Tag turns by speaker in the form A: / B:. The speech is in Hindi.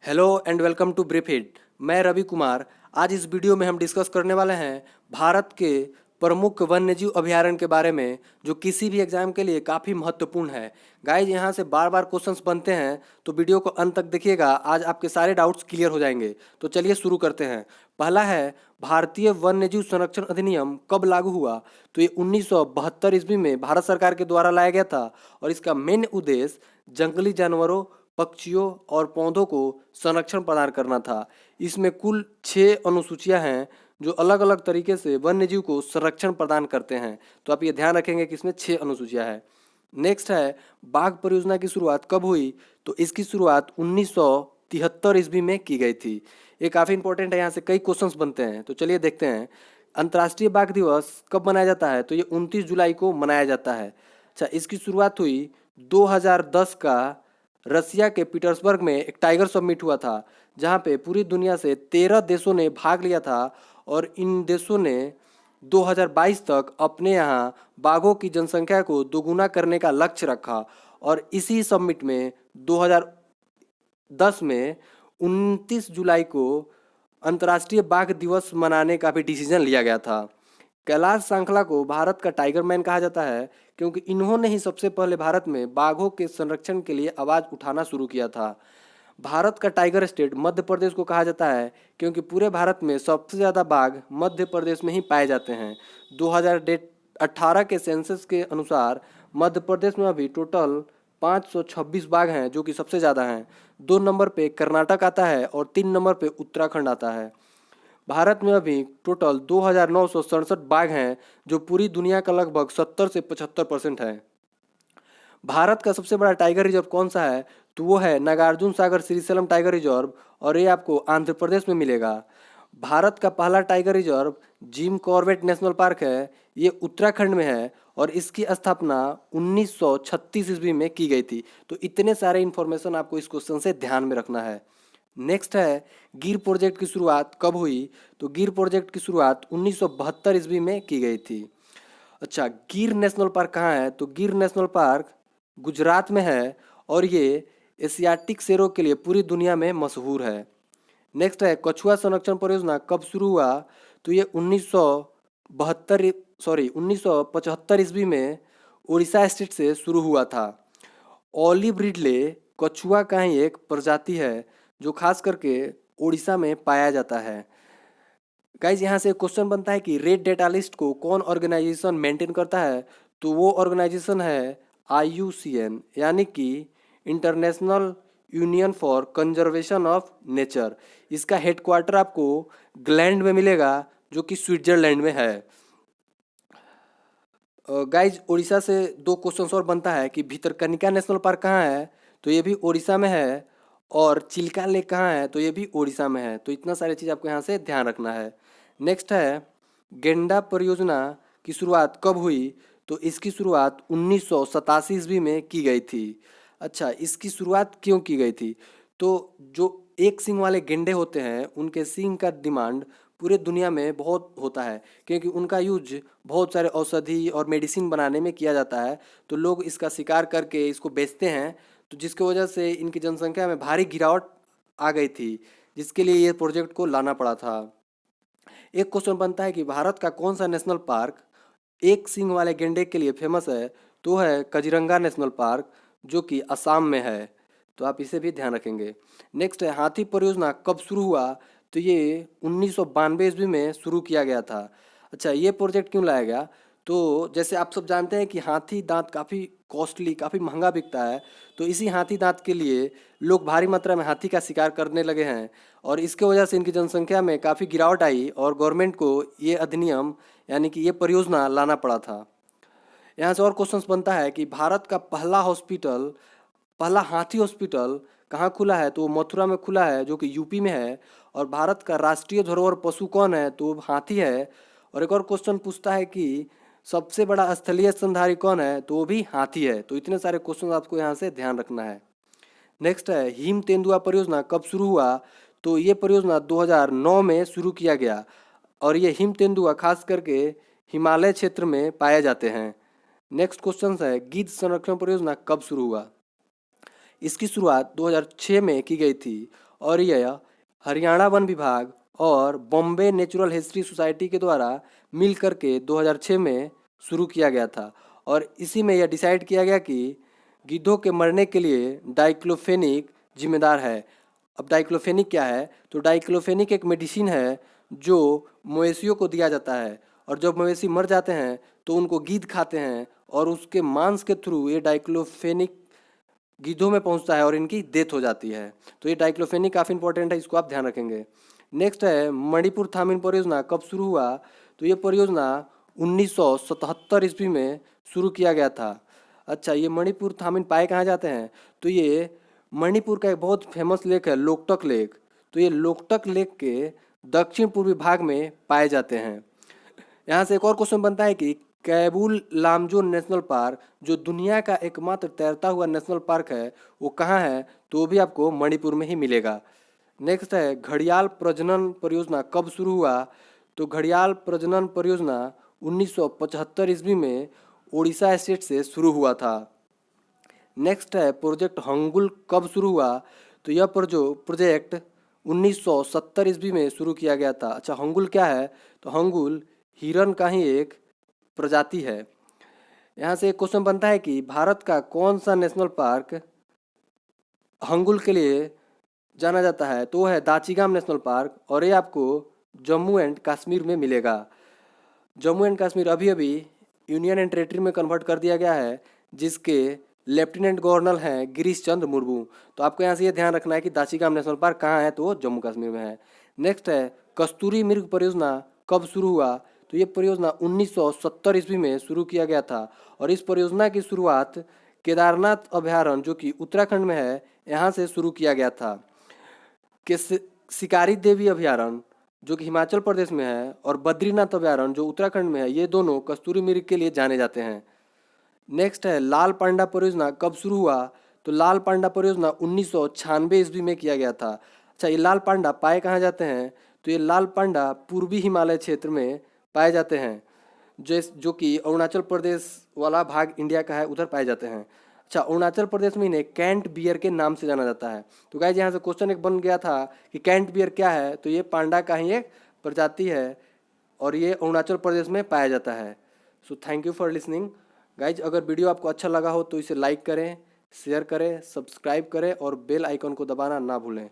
A: हेलो एंड वेलकम टू ब्रीफिट। मैं रवि कुमार। आज इस वीडियो में हम डिस्कस करने वाले हैं भारत के प्रमुख वन्यजीव अभयारण्य के बारे में, जो किसी भी एग्जाम के लिए काफ़ी महत्वपूर्ण है। गाइज, यहाँ से बार बार क्वेश्चंस बनते हैं, तो वीडियो को अंत तक देखिएगा। आज आपके सारे डाउट्स क्लियर हो जाएंगे। तो चलिए शुरू करते हैं। पहला है, भारतीय वन्यजीव संरक्षण अधिनियम कब लागू हुआ? तो ये 1972 ईस्वी में भारत सरकार के द्वारा लाया गया था, और इसका मेन उद्देश्य जंगली जानवरों, पक्षियों और पौधों को संरक्षण प्रदान करना था। इसमें कुल 6 अनुसूचियां हैं, जो अलग अलग तरीके से वन्यजीव को संरक्षण प्रदान करते हैं। तो आप ये ध्यान रखेंगे कि इसमें 6 अनुसूचियां हैं। नेक्स्ट है, बाघ परियोजना की शुरुआत कब हुई? तो इसकी शुरुआत 1973 ईस्वी में की गई थी। ये काफ़ी इंपॉर्टेंट है, यहाँ से कई क्वेश्चंस बनते हैं। तो चलिए देखते हैं। अंतर्राष्ट्रीय बाघ दिवस कब मनाया जाता है? तो ये 29 जुलाई को मनाया जाता है। अच्छा, इसकी शुरुआत हुई 2010 का रसिया के पीटर्सबर्ग में एक टाइगर समिट हुआ था, जहां पे पूरी दुनिया से 13 देशों ने भाग लिया था, और इन देशों ने 2022 तक अपने यहाँ बाघों की जनसंख्या को दोगुना करने का लक्ष्य रखा। और इसी समिट में 2010 में 29 जुलाई को अंतर्राष्ट्रीय बाघ दिवस मनाने का भी डिसीजन लिया गया था। कैलाश सांखला को भारत का टाइगर मैन कहा जाता है, क्योंकि इन्होंने ही सबसे पहले भारत में बाघों के संरक्षण के लिए आवाज़ उठाना शुरू किया था। भारत का टाइगर स्टेट मध्य प्रदेश को कहा जाता है, क्योंकि पूरे भारत में सबसे ज़्यादा बाघ मध्य प्रदेश में ही पाए जाते हैं। 2018 के सेंसस के अनुसार मध्य प्रदेश में अभी टोटल 526 बाघ हैं, जो कि सबसे ज़्यादा हैं। 2 नंबर पे कर्नाटक आता है और 3 नंबर पे उत्तराखंड आता है। भारत में अभी टोटल 2967 बाघ हैं, जो पूरी दुनिया का लगभग 70 से 75% है। भारत का सबसे बड़ा टाइगर रिजर्व कौन सा है? तो वो है नागार्जुन सागर श्रीशैलम टाइगर रिजर्व, और ये आपको आंध्र प्रदेश में मिलेगा। भारत का पहला tiger reserve Jim Corbett national park है, ये उत्तराखंड में है, और इसकी स्थापना 1936 ईस्वी में की गई थी। तो इतने सारे इन्फॉर्मेशन आपको इस क्वेश्चन से ध्यान में रखना है। नेक्स्ट है, गिर प्रोजेक्ट की शुरुआत कब हुई? तो गिर प्रोजेक्ट की शुरुआत 1972 ईस्वी में की गई थी। अच्छा, गिर नेशनल पार्क कहाँ है? तो गिर नेशनल पार्क गुजरात में है, और ये एशियाटिक शेरों के लिए पूरी दुनिया में मशहूर है। नेक्स्ट है, कछुआ संरक्षण परियोजना कब शुरू हुआ? तो ये 1975 ईस्वी में उड़ीसा स्टेट से शुरू हुआ था। ऑलिव रिडले कछुआ का ही एक प्रजाति है, जो खास करके उड़ीसा में पाया जाता है। गाइज, यहाँ से क्वेश्चन बनता है कि रेड डेटा लिस्ट को कौन ऑर्गेनाइजेशन मेंटेन करता है? तो वो ऑर्गेनाइजेशन है IUCN, यानी कि international union for conservation of nature. इसका हेडक्वार्टर आपको ग्लैंड में मिलेगा, जो कि स्विट्जरलैंड में है। गाइज, उड़ीसा से 2 क्वेश्चन और बनता है कि भितरकनिका नेशनल पार्क कहाँ है? तो ये भी उड़ीसा में है। और चिल्का लेक कहाँ है? तो ये भी उड़ीसा में है। तो इतना सारी चीज़ आपको यहाँ से ध्यान रखना है। नेक्स्ट है, गेंडा परियोजना की शुरुआत कब हुई? तो इसकी शुरुआत 1987 ईस्वी में की गई थी। अच्छा, इसकी शुरुआत क्यों की गई थी? तो जो एक सींग वाले गेंडे होते हैं, उनके सींग का डिमांड पूरे दुनिया में बहुत होता है, क्योंकि उनका यूज बहुत सारे औषधि और मेडिसिन बनाने में किया जाता है। तो लोग इसका शिकार करके इसको बेचते हैं, तो जिसकी वजह से इनकी जनसंख्या में भारी गिरावट आ गई थी, जिसके लिए ये प्रोजेक्ट को लाना पड़ा था। एक क्वेश्चन बनता है कि भारत का कौन सा नेशनल पार्क एक सींग वाले गेंडे के लिए फेमस है? तो है काजीरंगा नेशनल पार्क, जो कि असम में है। तो आप इसे भी ध्यान रखेंगे। नेक्स्ट है, हाथी परियोजना कब शुरू हुआ? तो ये 1992 ईस्वी में शुरू किया गया था। अच्छा, ये प्रोजेक्ट क्यों लाया गया? तो जैसे आप सब जानते हैं कि हाथी दांत काफ़ी कॉस्टली, काफ़ी महंगा बिकता है। तो इसी हाथी दांत के लिए लोग भारी मात्रा में हाथी का शिकार करने लगे हैं, और इसके वजह से इनकी जनसंख्या में काफ़ी गिरावट आई, और गवर्नमेंट को ये अधिनियम, यानी कि ये परियोजना लाना पड़ा था। यहाँ से और क्वेश्चंस बनता है कि भारत का पहला हाथी हॉस्पिटल कहाँ खुला है? तो वो मथुरा में खुला है, जो कि यूपी में है। और भारत का राष्ट्रीय धरोहर पशु कौन है? तो वो हाथी है। और एक और क्वेश्चन पूछता है कि सबसे बड़ा स्थलीय स्तनधारी कौन है? तो वो भी हाथी है। तो इतने सारे क्वेश्चन आपको यहाँ से ध्यान रखना है। नेक्स्ट है, हिम तेंदुआ परियोजना कब शुरू हुआ? तो ये परियोजना 2009 में शुरू किया गया, और ये हिम तेंदुआ खास करके हिमालय क्षेत्र में पाए जाते हैं। नेक्स्ट क्वेश्चन है, गिद्ध संरक्षण परियोजना कब शुरू हुआ? इसकी शुरुआत 2006 में की गई थी, और यह हरियाणा वन विभाग और बॉम्बे नेचुरल हिस्ट्री सोसाइटी के द्वारा मिल करके 2006 में शुरू किया गया था। और इसी में यह डिसाइड किया गया कि गिद्धों के मरने के लिए डाइक्लोफेनिक जिम्मेदार है। अब डाइक्लोफेनिक क्या है? तो डाइक्लोफेनिक एक मेडिसिन है जो मवेशियों को दिया जाता है, और जब मवेशी मर जाते हैं तो उनको गिद्ध खाते हैं और उसके मांस के थ्रू ये डाइक्लोफेनिक गिद्धों में पहुंचता है और इनकी डेथ हो जाती है। तो ये डाइक्लोफेनिक काफ़ी इंपॉर्टेंट है, इसको आप ध्यान रखेंगे। नेक्स्ट है मणिपुर थामिन परियोजना कब शुरू हुआ? तो ये परियोजना 1977 ईस्वी में शुरू किया गया था। अच्छा, ये मणिपुर थामिन पाए कहाँ जाते हैं? तो ये मणिपुर का एक बहुत फेमस लेक है लोकटक लेक। तो ये लोकटक लेक के दक्षिण पूर्वी भाग में पाए जाते हैं। यहाँ से एक और क्वेश्चन बनता है कि कैबुल लामजो नेशनल पार्क जो दुनिया का एकमात्र तैरता हुआ नेशनल पार्क है वो कहाँ है? तो वो भी आपको मणिपुर में ही मिलेगा। नेक्स्ट है घड़ियाल प्रजनन परियोजना कब शुरू हुआ? तो घड़ियाल प्रजनन परियोजना 1975 ईस्वी में उड़ीसा स्टेट से शुरू हुआ था। नेक्स्ट है प्रोजेक्ट हंगुल कब शुरू हुआ? तो यह प्रोजेक्ट 1970 ईस्वी में शुरू किया गया था। अच्छा, हंगुल क्या है? तो हंगुल हिरन का ही एक प्रजाति है। यहाँ से एक क्वेश्चन बनता है कि भारत का कौन सा नेशनल पार्क हंगुल के लिए जाना जाता है? तो वो है दाचिगाम नेशनल पार्क, और ये आपको जम्मू एंड कश्मीर में मिलेगा। जम्मू एंड कश्मीर अभी अभी यूनियन एंड टेरेटरी में कन्वर्ट कर दिया गया है, जिसके लेफ्टिनेंट गवर्नर हैं गिरीश चंद्र मुर्मू। तो आपको यहाँ से ये ध्यान रखना है कि दाचिगाम नेशनल पार्क कहाँ है, तो वो जम्मू कश्मीर में है। नेक्स्ट है कस्तूरी मृग परियोजना कब शुरू हुआ? तो ये परियोजना 1970 ईस्वी में शुरू किया गया था, और इस परियोजना की शुरुआत केदारनाथ अभयारण्य जो कि उत्तराखंड में है यहाँ से शुरू किया गया था। के शिकारी देवी अभयारण्य जो कि हिमाचल प्रदेश में है और बद्रीनाथ अभयारण्य जो उत्तराखंड में है, ये दोनों कस्तूरी मृग के लिए जाने जाते हैं। नेक्स्ट है लाल पांडा परियोजना कब शुरू हुआ? तो लाल पांडा परियोजना 1996 ईस्वी में किया गया था। अच्छा, ये लाल पांडा पाए कहाँ जाते हैं? तो ये लाल पांडा पूर्वी हिमालय क्षेत्र में पाए जाते हैं, जो कि अरुणाचल प्रदेश वाला भाग इंडिया का है, उधर पाए जाते हैं। अच्छा, अरुणाचल प्रदेश में इन्हें कैंट बियर के नाम से जाना जाता है। तो गाइस यहाँ से क्वेश्चन एक बन गया था कि कैंट बियर क्या है? तो ये पांडा का ही एक प्रजाति है और ये अरुणाचल प्रदेश में पाया जाता है। So thank you for listening guys. अगर वीडियो आपको अच्छा लगा हो तो इसे लाइक करें, शेयर करें, सब्सक्राइब करें और बेल आइकन को दबाना ना भूलें।